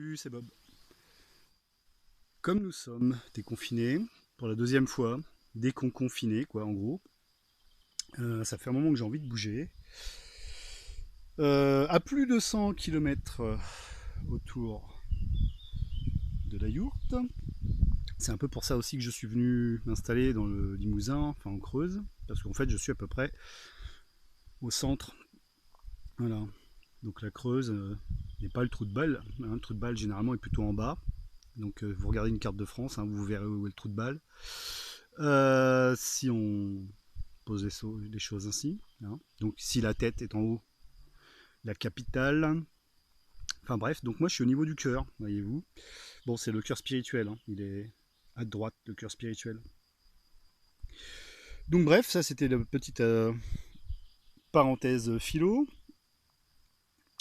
Salut, c'est Bob. Comme nous sommes déconfinés pour la deuxième fois, déconfinés quoi en gros, ça fait un moment que j'ai envie de bouger. À plus de 100 km autour de la yourte. C'est un peu pour ça aussi que je suis venu m'installer dans le Limousin, enfin en Creuse, parce qu'en fait je suis à peu près au centre. Voilà. Donc la Creuse n'est pas le trou de balle. Hein. Le trou de balle généralement est plutôt en bas. Donc vous regardez une carte de France, hein, vous verrez où est le trou de balle. Si on pose les choses ainsi. Hein. Donc si la tête est en haut, la capitale. Enfin bref, donc moi je suis au niveau du cœur, voyez-vous. Bon, c'est le cœur spirituel, hein. Il est à droite, le cœur spirituel. Donc bref, ça c'était la petite parenthèse philo.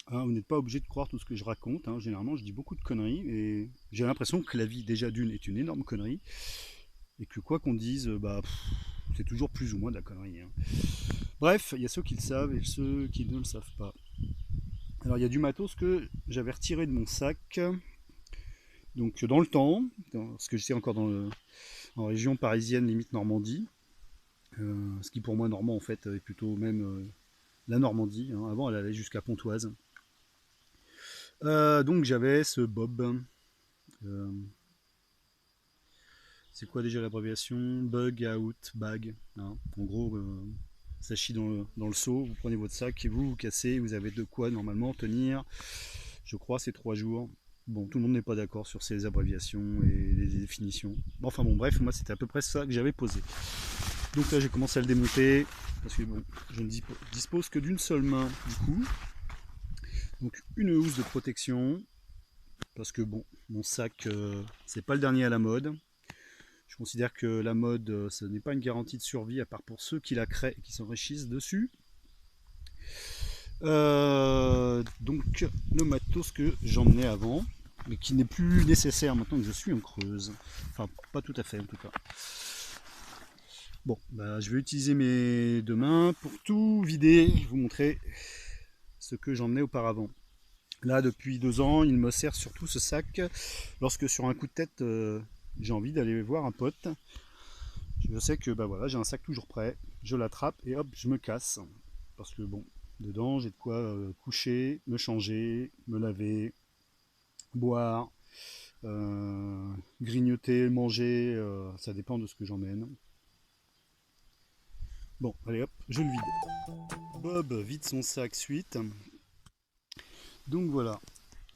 Hein, vous n'êtes pas obligé de croire tout ce que je raconte. Hein. Généralement, je dis beaucoup de conneries et j'ai l'impression que la vie déjà d'une est une énorme connerie et que quoi qu'on dise, c'est toujours plus ou moins de la connerie. Hein. Bref, il y a ceux qui le savent et ceux qui ne le savent pas. Alors il y a du matos que j'avais retiré de mon sac, donc dans le temps, parce que j'étais encore en région parisienne, limite Normandie, ce qui pour moi normand en fait est plutôt même la Normandie. Hein. Avant elle allait jusqu'à Pontoise. Donc j'avais ce Bob. Euh, c'est quoi déjà l'abréviation? Bug out bag. Hein. En gros, ça chie dans le seau, vous prenez votre sac et vous cassez, vous avez de quoi normalement tenir, je crois, ces 3 jours. Bon, tout le monde n'est pas d'accord sur ces abréviations et les définitions. Enfin bon, bref, moi c'était à peu près ça que j'avais posé. Donc là j'ai commencé à le démonter, parce que bon, je ne dispose que d'une seule main du coup. Donc une housse de protection, parce que bon, mon sac, c'est pas le dernier à la mode. Je considère que la mode, ce n'est pas une garantie de survie, à part pour ceux qui la créent et qui s'enrichissent dessus. Donc le matos que j'emmenais avant, mais qui n'est plus nécessaire maintenant que je suis en Creuse. Enfin, pas tout à fait en tout cas. Bon, je vais utiliser mes deux mains pour tout vider, vous montrer ce que j'emmenais auparavant. Là, depuis 2 ans, il me sert surtout ce sac lorsque sur un coup de tête, j'ai envie d'aller voir un pote. Je sais que voilà, j'ai un sac toujours prêt, je l'attrape et hop, je me casse. Parce que bon, dedans, j'ai de quoi coucher, me changer, me laver, boire, grignoter, manger, ça dépend de ce que j'emmène. Bon, allez hop, je le vide. Bob vide son sac suite. Donc voilà,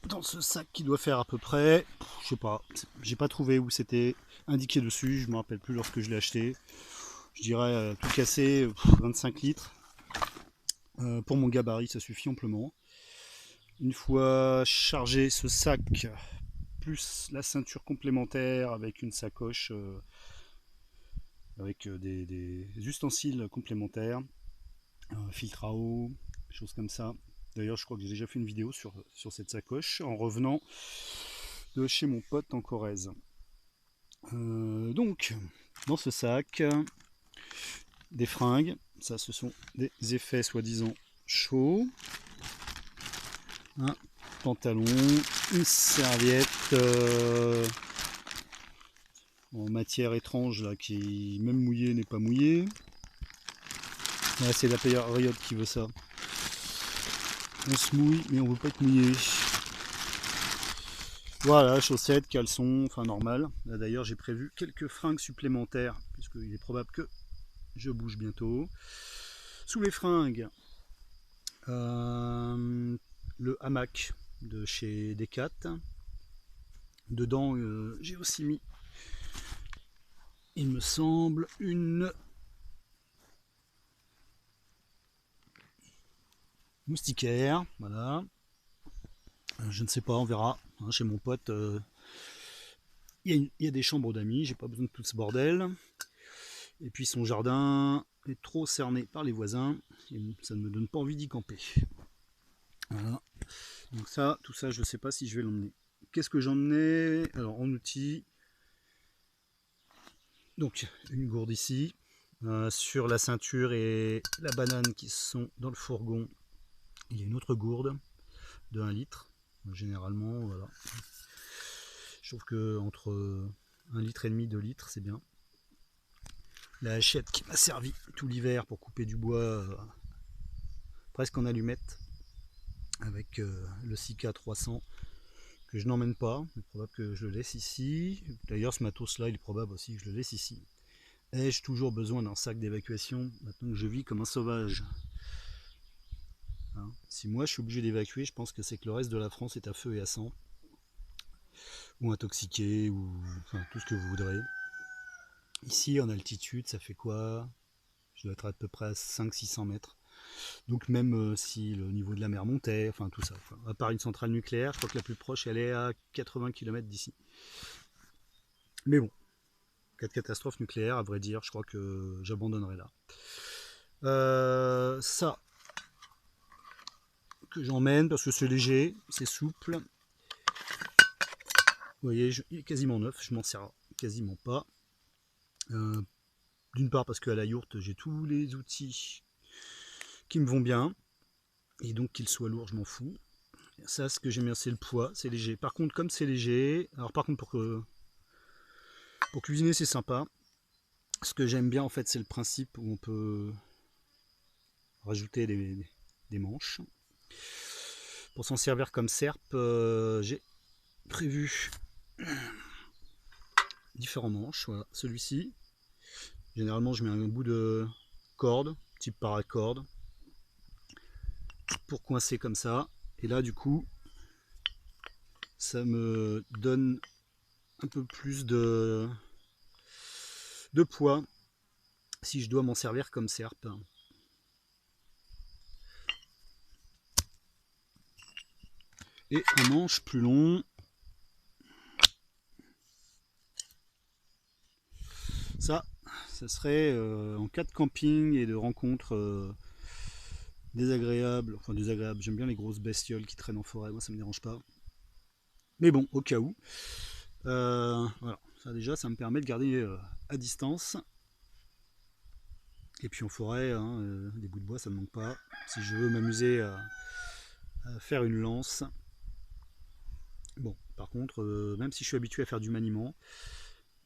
dans ce sac qui doit faire à peu près, je sais pas, j'ai pas trouvé où c'était indiqué dessus, je me rappelle plus lorsque je l'ai acheté. Je dirais tout cassé, 25 litres. Pour mon gabarit, ça suffit amplement. Une fois chargé ce sac, plus la ceinture complémentaire avec une sacoche, avec des ustensiles complémentaires, filtre à eau, choses comme ça. D'ailleurs, je crois que j'ai déjà fait une vidéo sur cette sacoche en revenant de chez mon pote en Corrèze. Donc, dans ce sac, des fringues, ça ce sont des effets soi-disant chauds, un pantalon, une serviette en matière étrange là, qui même mouillée n'est pas mouillée. Là, c'est la période qui veut ça. On se mouille mais on veut pas être mouillé. Voilà, chaussettes, caleçons, enfin normal. Là d'ailleurs j'ai prévu quelques fringues supplémentaires puisqu'il est probable que je bouge bientôt. Sous les fringues, le hamac de chez Decat. Dedans, j'ai aussi mis, il me semble, une moustiquaire. Voilà. Je ne sais pas, on verra. Hein, chez mon pote, il y a des chambres d'amis, j'ai pas besoin de tout ce bordel. Et puis son jardin est trop cerné par les voisins, et ça ne me donne pas envie d'y camper. Voilà. Donc ça, tout ça, je ne sais pas si je vais l'emmener. Qu'est-ce que j'emmenais? Alors en outils, donc une gourde ici, sur la ceinture et la banane qui sont dans le fourgon, il y a une autre gourde de 1 litre. Généralement, voilà. Je trouve que entre 1,5 litre, 2 litres, c'est bien. La hachette qui m'a servi tout l'hiver pour couper du bois presque en allumette avec le Sika 300 que je n'emmène pas. Il est probable que je le laisse ici. D'ailleurs, ce matos-là, il est probable aussi que je le laisse ici. Ai-je toujours besoin d'un sac d'évacuation maintenant que je vis comme un sauvage? Hein, si moi je suis obligé d'évacuer, je pense que c'est que le reste de la France est à feu et à sang, ou intoxiqué, ou enfin, tout ce que vous voudrez. Ici, en altitude, ça fait quoi? Je dois être à peu près à 500-600 mètres. Donc même si le niveau de la mer montait, enfin tout ça. Quoi. À part une centrale nucléaire, je crois que la plus proche, elle est à 80 km d'ici. Mais bon, cas de catastrophe nucléaire, à vrai dire, je crois que j'abandonnerai là. Ça, que j'emmène parce que c'est léger, c'est souple. Vous voyez, il est quasiment neuf, je m'en sers quasiment pas. D'une part parce qu'à la yourte, j'ai tous les outils qui me vont bien. Et donc qu'il soit lourd, je m'en fous. Ça, ce que j'aime bien, c'est le poids, c'est léger. Par contre, comme c'est léger, alors par contre, pour cuisiner, c'est sympa. Ce que j'aime bien, en fait, c'est le principe où on peut rajouter des manches. Pour s'en servir comme serpe, j'ai prévu différents manches. Voilà, celui-ci. Généralement, je mets un bout de corde, type paracorde, pour coincer comme ça. Et là, du coup, ça me donne un peu plus de poids si je dois m'en servir comme serpe. Et un manche plus long. Ça serait en cas de camping et de rencontres désagréables. Enfin désagréables, j'aime bien les grosses bestioles qui traînent en forêt, moi ça me dérange pas. Mais bon, au cas où. Voilà, ça déjà ça me permet de garder à distance. Et puis en forêt, hein, des bouts de bois ça me manque pas. Si je veux m'amuser à faire une lance. Bon, par contre, même si je suis habitué à faire du maniement,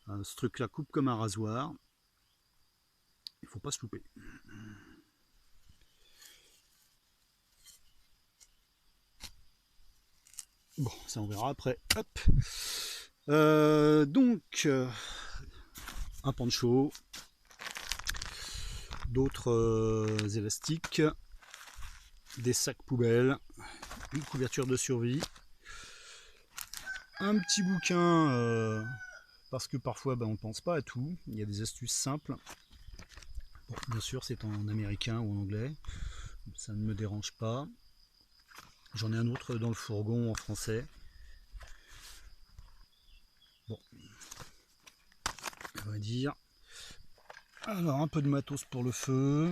ce truc là coupe comme un rasoir. Il faut pas se louper. Bon, ça on verra après. Hop. Donc, un pancho, d'autres élastiques, des sacs poubelles, une couverture de survie, un petit bouquin, parce que parfois on ne pense pas à tout. Il y a des astuces simples. Bon, bien sûr, c'est en américain ou en anglais. Ça ne me dérange pas. J'en ai un autre dans le fourgon en français. Bon, on va dire. Alors, un peu de matos pour le feu.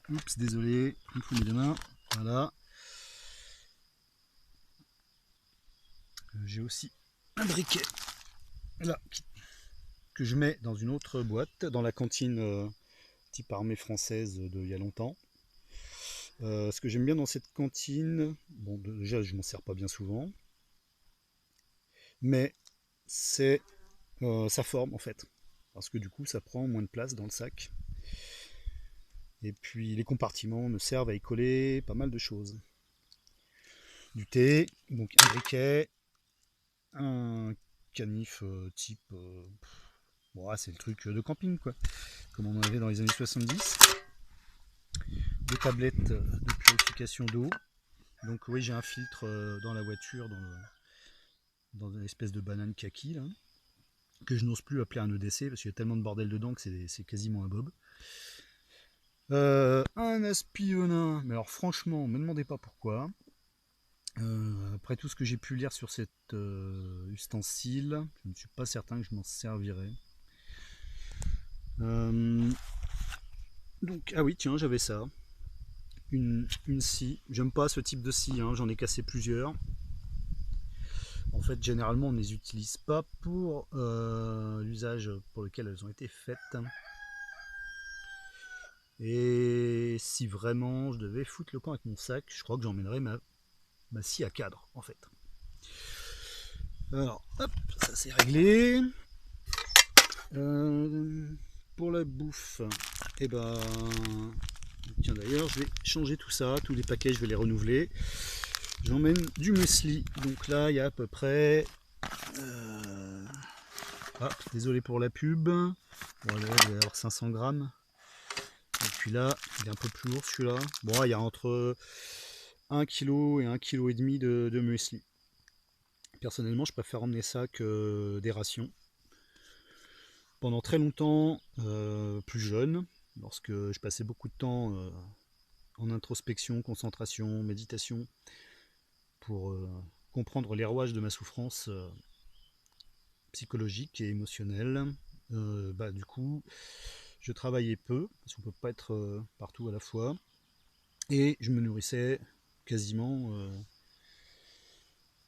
Oups, désolé, je me fous mes deux mains. Voilà. J'ai aussi un briquet là que je mets dans une autre boîte, dans la cantine type armée française d'il y a longtemps. Ce que j'aime bien dans cette cantine, bon déjà je m'en sers pas bien souvent, mais c'est sa forme en fait. Parce que du coup ça prend moins de place dans le sac. Et puis les compartiments me servent à y coller pas mal de choses. Du thé, donc un briquet, un canif type... bon, c'est le truc de camping quoi, comme on en avait dans les années 70. Des tablettes de purification d'eau. Donc oui, j'ai un filtre dans la voiture, dans une espèce de banane kaki là, que je n'ose plus appeler un EDC parce qu'il y a tellement de bordel dedans que c'est quasiment un bob. Un aspionin, mais alors franchement, ne me demandez pas pourquoi. Après tout ce que j'ai pu lire sur cet ustensile, je ne suis pas certain que je m'en servirais. Donc, ah oui, tiens, j'avais ça. Une scie. J'aime pas ce type de scie, hein, j'en ai cassé plusieurs. En fait, généralement, on ne les utilise pas pour l'usage pour lequel elles ont été faites. Et si vraiment je devais foutre le camp avec mon sac, je crois que j'emmènerais ma ma scie à cadre en fait. Alors hop, ça c'est réglé. Pour la bouffe, et ben tiens d'ailleurs je vais changer tout ça, tous les paquets je vais les renouveler. J'emmène du muesli, donc là il y a à peu près désolé pour la pub, voilà, il va y avoir 500 grammes. Et puis là il est un peu plus lourd celui-là. Bon, il y a entre 1 kg et 1,5 kg de muesli. Personnellement je préfère emmener ça que des rations. Pendant très longtemps, plus jeune, lorsque je passais beaucoup de temps en introspection, concentration, méditation, pour comprendre les rouages de ma souffrance psychologique et émotionnelle, du coup, je travaillais peu, parce qu'on ne peut pas être partout à la fois, et je me nourrissais quasiment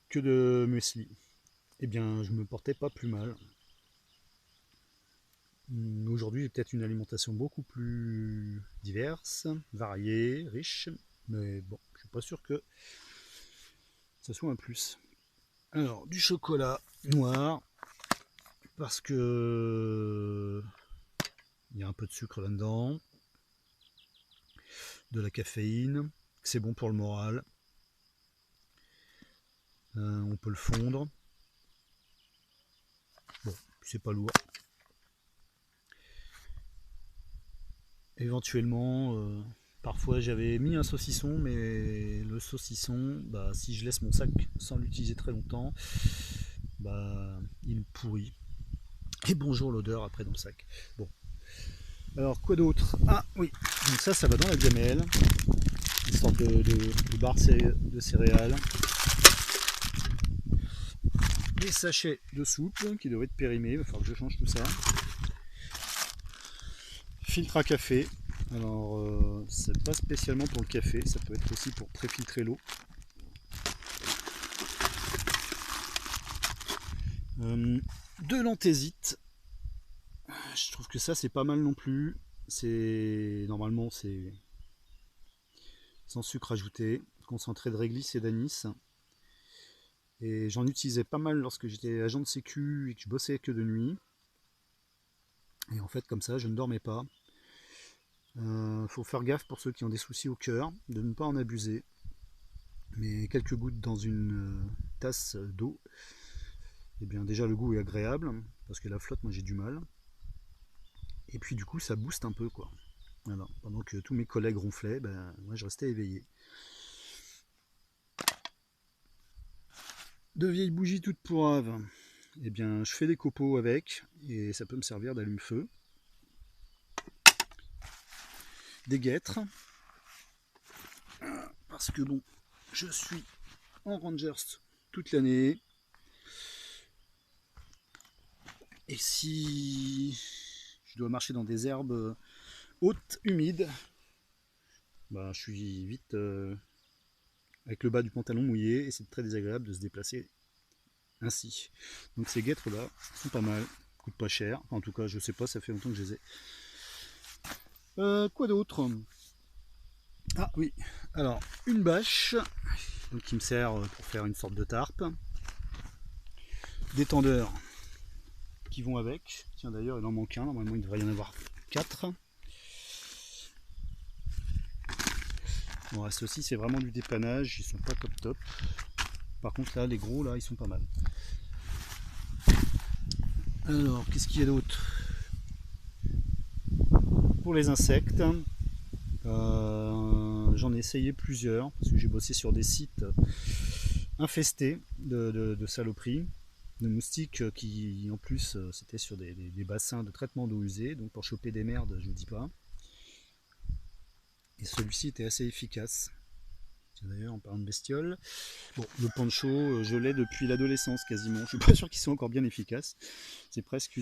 que de muesli. Eh bien, je me portais pas plus mal. Aujourd'hui, j'ai peut-être une alimentation beaucoup plus diverse, variée, riche, mais bon, je suis pas sûr que ça soit un plus. Alors, du chocolat noir, parce que il y a un peu de sucre là-dedans, de la caféine, c'est bon pour le moral, on peut le fondre, bon, c'est pas lourd. Éventuellement, parfois j'avais mis un saucisson, mais le saucisson, si je laisse mon sac sans l'utiliser très longtemps, il pourrit. Et bonjour l'odeur après dans le sac. Bon. Alors quoi d'autre? Ah oui, donc ça va dans la gamelle, une sorte de barre de céréales. Des sachets de soupe qui doivent être périmés, il va falloir que je change tout ça. Filtre à café. Alors, c'est pas spécialement pour le café, ça peut être aussi pour préfiltrer l'eau. De l'anthésite. Je trouve que ça c'est pas mal non plus. Normalement c'est sans sucre ajouté, concentré de réglisse et d'anis. Et j'en utilisais pas mal lorsque j'étais agent de sécu et que je bossais que de nuit. Et en fait, comme ça, je ne dormais pas. Faut faire gaffe pour ceux qui ont des soucis au cœur, de ne pas en abuser. Mais quelques gouttes dans une tasse d'eau, et bien déjà le goût est agréable, parce que la flotte, moi j'ai du mal. Et puis du coup, ça booste un peu, quoi. Voilà. Pendant que tous mes collègues ronflaient, moi je restais éveillé. De vieilles bougies toutes pourraves, et bien je fais des copeaux avec, et ça peut me servir d'allume-feu. Des guêtres, parce que bon, je suis en Rangers toute l'année, et si je dois marcher dans des herbes hautes, humides, je suis vite avec le bas du pantalon mouillé, et c'est très désagréable de se déplacer ainsi. Donc ces guêtres là sont pas mal, coûtent pas cher, en tout cas je sais pas, ça fait longtemps que je les ai. Quoi d'autre? Ah oui, alors une bâche donc, qui me sert pour faire une sorte de tarpe, des tendeurs qui vont avec, tiens d'ailleurs il en manque un, normalement il devrait y en avoir 4. Bon, ceux-ci c'est vraiment du dépannage, ils sont pas top top. Par contre là les gros là ils sont pas mal. Alors qu'est-ce qu'il y a d'autre? Pour les insectes, j'en ai essayé plusieurs parce que j'ai bossé sur des sites infestés de saloperies, de moustiques qui en plus c'était sur des bassins de traitement d'eau usée, donc pour choper des merdes je vous dis pas. Et celui-ci était assez efficace. D'ailleurs en parlant de bestioles, bon, le pancho je l'ai depuis l'adolescence quasiment, je suis pas sûr qu'il soit encore bien efficace, c'est presque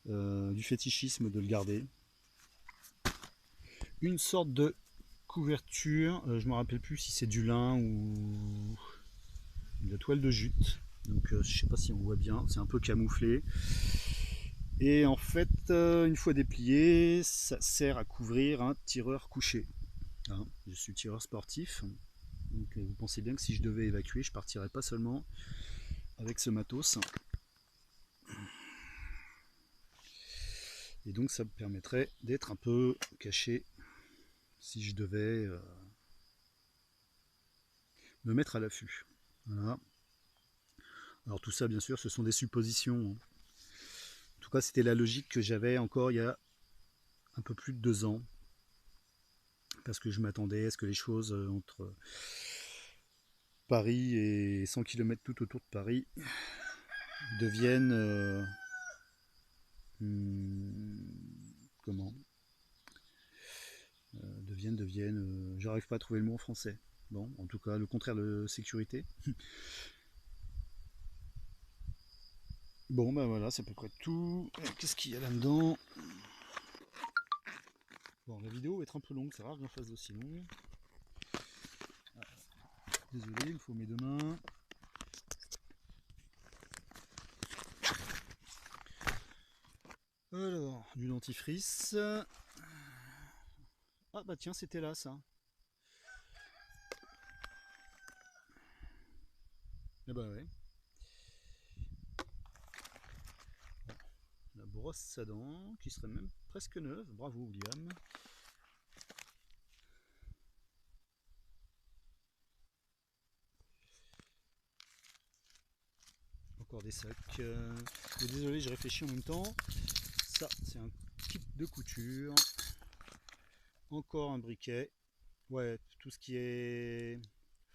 du fétichisme de le garder. Une sorte de couverture, je me rappelle plus si c'est du lin ou de la toile de jute, donc je sais pas si on voit bien, c'est un peu camouflé. Et en fait, une fois déplié, ça sert à couvrir un tireur couché. Hein, je suis tireur sportif, Donc vous pensez bien que si je devais évacuer, je partirais pas seulement avec ce matos. Et donc ça me permettrait d'être un peu caché si je devais me mettre à l'affût. Voilà. Alors tout ça bien sûr ce sont des suppositions. En tout cas c'était la logique que j'avais encore il y a un peu plus de 2 ans. Parce que je m'attendais à ce que les choses entre Paris et 100 km tout autour de Paris deviennent comment j'arrive pas à trouver le mot en français. Bon, en tout cas, le contraire de sécurité. Bon, ben voilà, c'est à peu près tout. Qu'est-ce qu'il y a là-dedans? Bon, la vidéo va être un peu longue, c'est rare que j'en fasse aussi long. Désolé, il me faut mes 2 mains. Alors, du dentifrice. Ah bah tiens, c'était là ça. Eh bah ouais. La brosse à dents, qui serait même presque neuve. Bravo William. Encore des sacs. Désolé, j'ai réfléchi en même temps. Ça, c'est un kit de couture. Encore un briquet. Ouais, tout ce qui est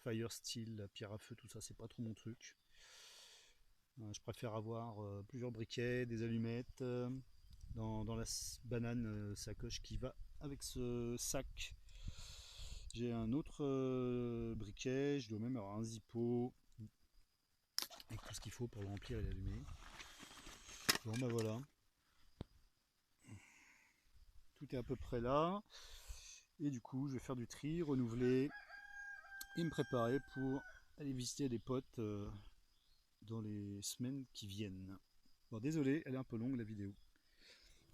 fire steel, pierre à feu, tout ça, c'est pas trop mon truc. Je préfère avoir plusieurs briquets, des allumettes, dans la banane sacoche qui va avec ce sac. J'ai un autre briquet, je dois même avoir un zippo avec tout ce qu'il faut pour le remplir et l'allumer. Bon bah voilà, tout est à peu près là. Et du coup, je vais faire du tri, renouveler et me préparer pour aller visiter des potes dans les semaines qui viennent. Bon, désolé, elle est un peu longue la vidéo.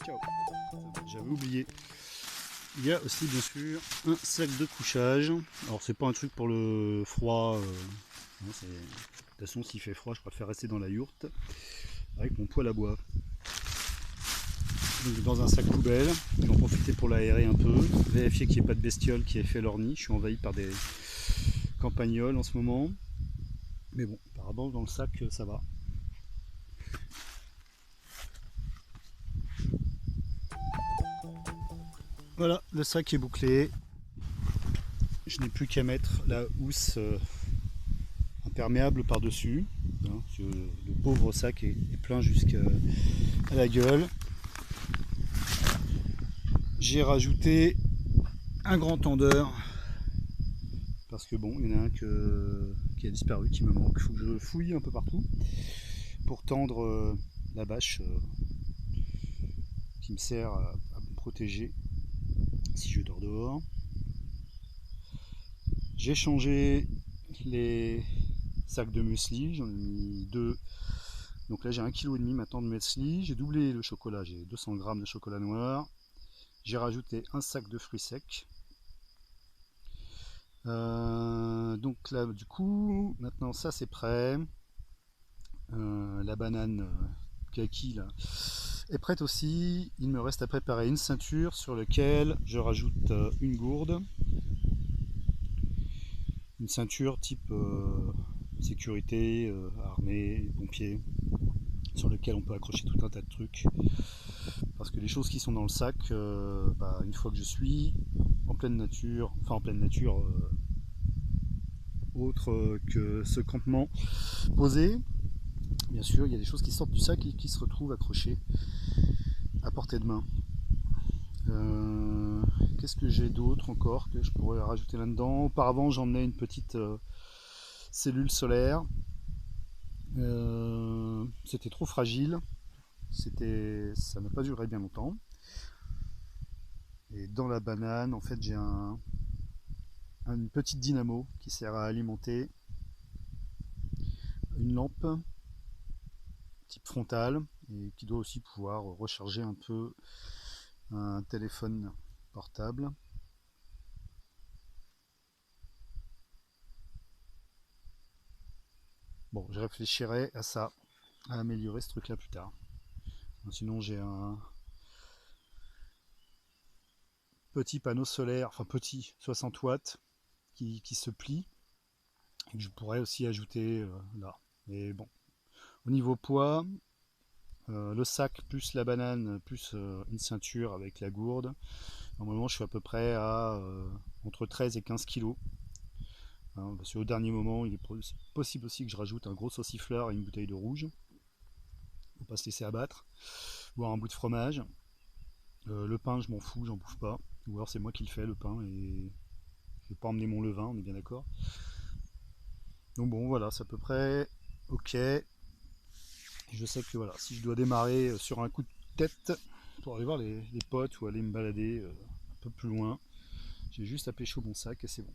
Ciao. J'avais oublié. Il y a aussi bien sûr un sac de couchage. Alors c'est pas un truc pour le froid. Non, de toute façon s'il fait froid je préfère rester dans la yourte avec mon poêle à bois. Donc dans un sac poubelle, j'en profiter pour l'aérer un peu, vérifier qu'il n'y ait pas de bestioles qui aient fait leur nid. Je suis envahi par des campagnols en ce moment. Mais bon, apparemment dans le sac ça va. Voilà, le sac est bouclé. Je n'ai plus qu'à mettre la housse imperméable par-dessus. Hein, le pauvre sac est plein jusqu'à la gueule. J'ai rajouté un grand tendeur parce que bon, il y en a un qui a disparu, qui me manque. Il faut que je fouille un peu partout pour tendre la bâche qui me sert à me protéger si je dors dehors. J'ai changé les sacs de muesli, j'en ai mis 2. Donc là j'ai 1,5 kg maintenant de muesli. J'ai doublé le chocolat, j'ai 200 g de chocolat noir. J'ai rajouté un sac de fruits secs. Donc là du coup maintenant ça c'est prêt. La banane kaki là est prête aussi. Il me reste à préparer une ceinture sur laquelle je rajoute une gourde. Une ceinture type sécurité, armée, pompiers, sur lequel on peut accrocher tout un tas de trucs. Parce que les choses qui sont dans le sac, une fois que je suis en pleine nature, enfin en pleine nature, autre que ce campement posé, bien sûr, il y a des choses qui sortent du sac et qui se retrouvent accrochées à portée de main. Qu'est-ce que j'ai d'autre encore que je pourrais rajouter là-dedans? Auparavant, j'emmenais une petite cellule solaire. C'était trop fragile. Ça n'a pas duré bien longtemps. Et dans la banane, en fait, j'ai une petite dynamo qui sert à alimenter une lampe type frontale et qui doit aussi pouvoir recharger un peu un téléphone portable. Bon, je réfléchirai à ça, à améliorer ce truc-là plus tard. Sinon, j'ai un petit panneau solaire, enfin petit, 60 watts, qui se plie et que je pourrais aussi ajouter là. Mais bon, au niveau poids, le sac plus la banane plus une ceinture avec la gourde, normalement je suis à peu près à entre 13 et 15 kg. Hein, parce qu'au dernier moment, il est possible aussi que je rajoute un gros saucifleur et une bouteille de rouge. Faut pas se laisser abattre. Boire un bout de fromage. Le pain, je m'en fous, j'en bouffe pas. Ou alors c'est moi qui le fais le pain et je vais pas emmener mon levain, on est bien d'accord. Donc bon, voilà, c'est à peu près ok. Je sais que voilà, si je dois démarrer sur un coup de tête pour aller voir les potes ou aller me balader un peu plus loin, j'ai juste à pécho mon sac et c'est bon.